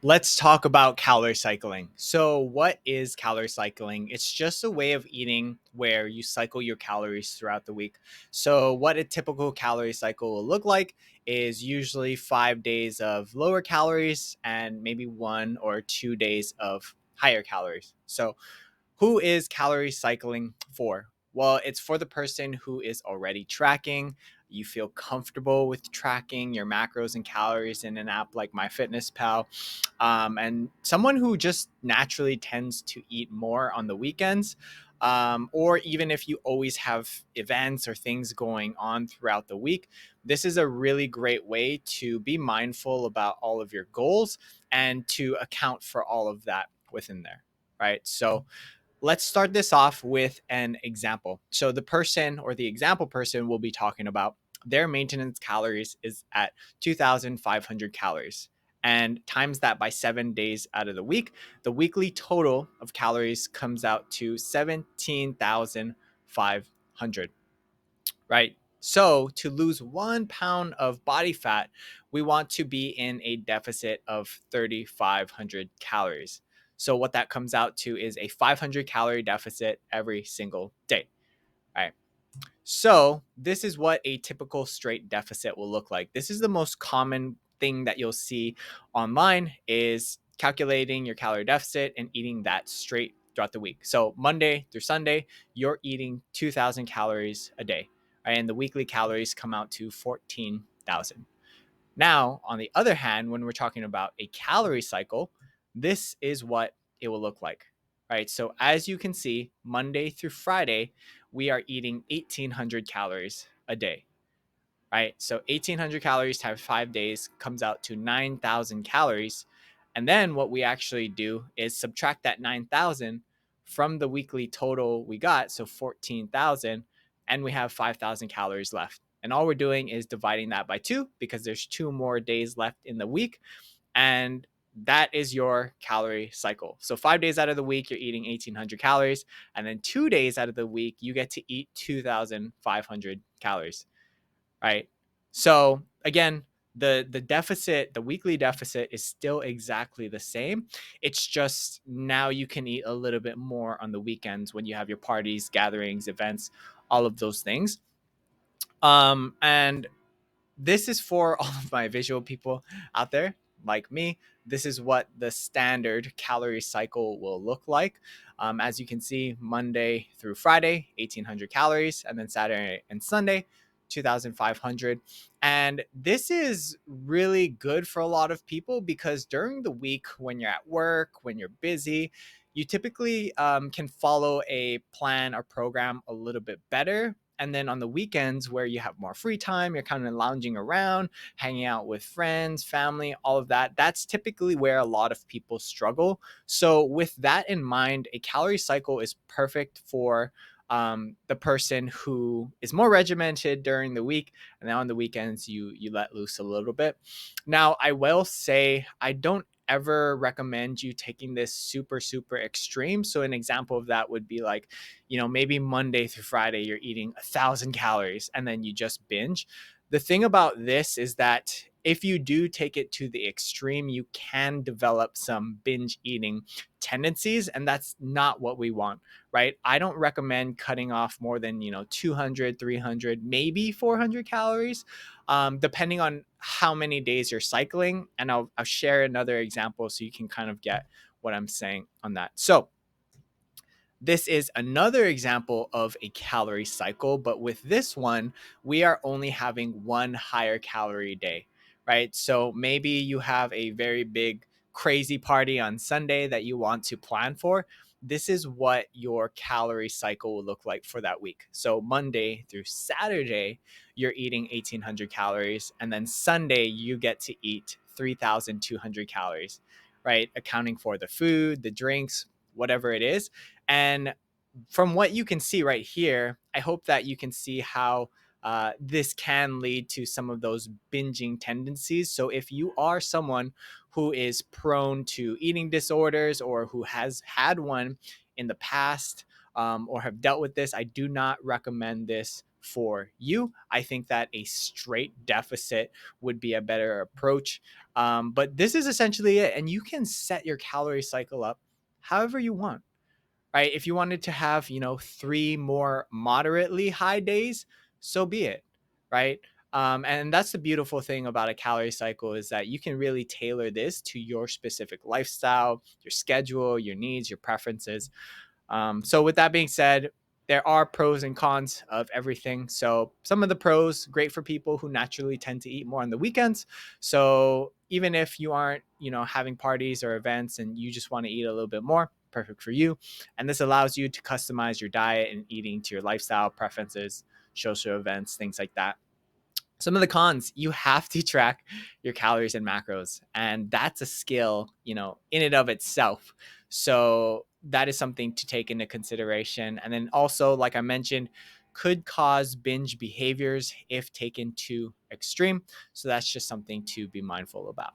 Let's talk about calorie cycling. So, what is calorie cycling? It's just a way of eating where you cycle your calories throughout the week. So, what a typical calorie cycle will look like is usually 5 days of lower calories and maybe 1 or 2 days of higher calories. So, who is calorie cycling for? Well, it's for the person who is already tracking. You feel comfortable with tracking your macros and calories in an app like MyFitnessPal, and someone who just naturally tends to eat more on the weekends. Or even if you always have events or things going on throughout the week, this is a really great way to be mindful about all of your goals and to account for all of that within there, right? So, let's start this off with an example. So the person or the example person will be talking about their maintenance calories is at 2,500 calories and times that by 7 days out of the week, the weekly total of calories comes out to 17,500, right? So to lose 1 pound of body fat, we want to be in a deficit of 3,500 calories. So what that comes out to is a 500 calorie deficit every single day, right? So this is what a typical straight deficit will look like. This is the most common thing that you'll see online is calculating your calorie deficit and eating that straight throughout the week. So Monday through Sunday, you're eating 2,000 calories a day, right? And the weekly calories come out to 14,000. Now, on the other hand, when we're talking about a calorie cycle, this is what it will look like, right? So as you can see, Monday through Friday, we are eating 1,800 calories a day, right? So 1,800 calories times 5 days comes out to 9,000 calories. And then what we actually do is subtract that 9,000 from the weekly total we got, so 14,000, and we have 5,000 calories left. And all we're doing is dividing that by two because there's 2 more days left in the week. And that is your calorie cycle. So 5 days out of the week, you're eating 1,800 calories. And then 2 days out of the week, you get to eat 2,500 calories, right? So again, the deficit, the weekly deficit is still exactly the same. It's just now you can eat a little bit more on the weekends when you have your parties, gatherings, events, all of those things. And this is for all of my visual people out there like me. This is what the standard calorie cycle will look like. As you can see, Monday through Friday, 1,800 calories, and then Saturday and Sunday, 2,500. And this is really good for a lot of people because during the week, when you're at work, when you're busy, you typically can follow a plan or program a little bit better. And then on the weekends where you have more free time, you're kind of lounging around, hanging out with friends, family, all of that. That's typically where a lot of people struggle. So, with that in mind, a calorie cycle is perfect for the person who is more regimented during the week, and then on the weekends you let loose a little bit. Now, I will say I don't ever recommend you taking this super extreme. So an example of that would be like, maybe Monday through Friday, you're eating 1,000 calories and then you just binge. The thing about this is that if you do take it to the extreme, you can develop some binge eating tendencies, and that's not what we want, right? I don't recommend cutting off more than, 200, 300, maybe 400 calories, depending on how many days you're cycling. And I'll share another example so you can kind of get what I'm saying on that. So, this is another example of a calorie cycle, but with this one, we are only having one higher calorie day, right? So maybe you have a very big, crazy party on Sunday that you want to plan for. This is what your calorie cycle will look like for that week. So Monday through Saturday, you're eating 1,800 calories, and then Sunday, you get to eat 3,200 calories, right? Accounting for the food, the drinks, whatever it is. And from what you can see right here, I hope that you can see how this can lead to some of those binging tendencies. So if you are someone who is prone to eating disorders or who has had one in the past, or have dealt with this, I do not recommend this for you. I think that a straight deficit would be a better approach. But this is essentially it. And you can set your calorie cycle up however you want, right? If you wanted to have, 3 more moderately high days, so be it, right? And that's the beautiful thing about a calorie cycle is that you can really tailor this to your specific lifestyle, your schedule, your needs, your preferences. So with that being said, there are pros and cons of everything. So some of the pros, great for people who naturally tend to eat more on the weekends. So even if you aren't, having parties or events and you just want to eat a little bit more, perfect for you. And this allows you to customize your diet and eating to your lifestyle preferences, social events, things like that. Some of the cons, you have to track your calories and macros, and that's a skill, in and of itself. So that is something to take into consideration. And then also, like I mentioned, could cause binge behaviors if taken to extreme. So that's just something to be mindful about.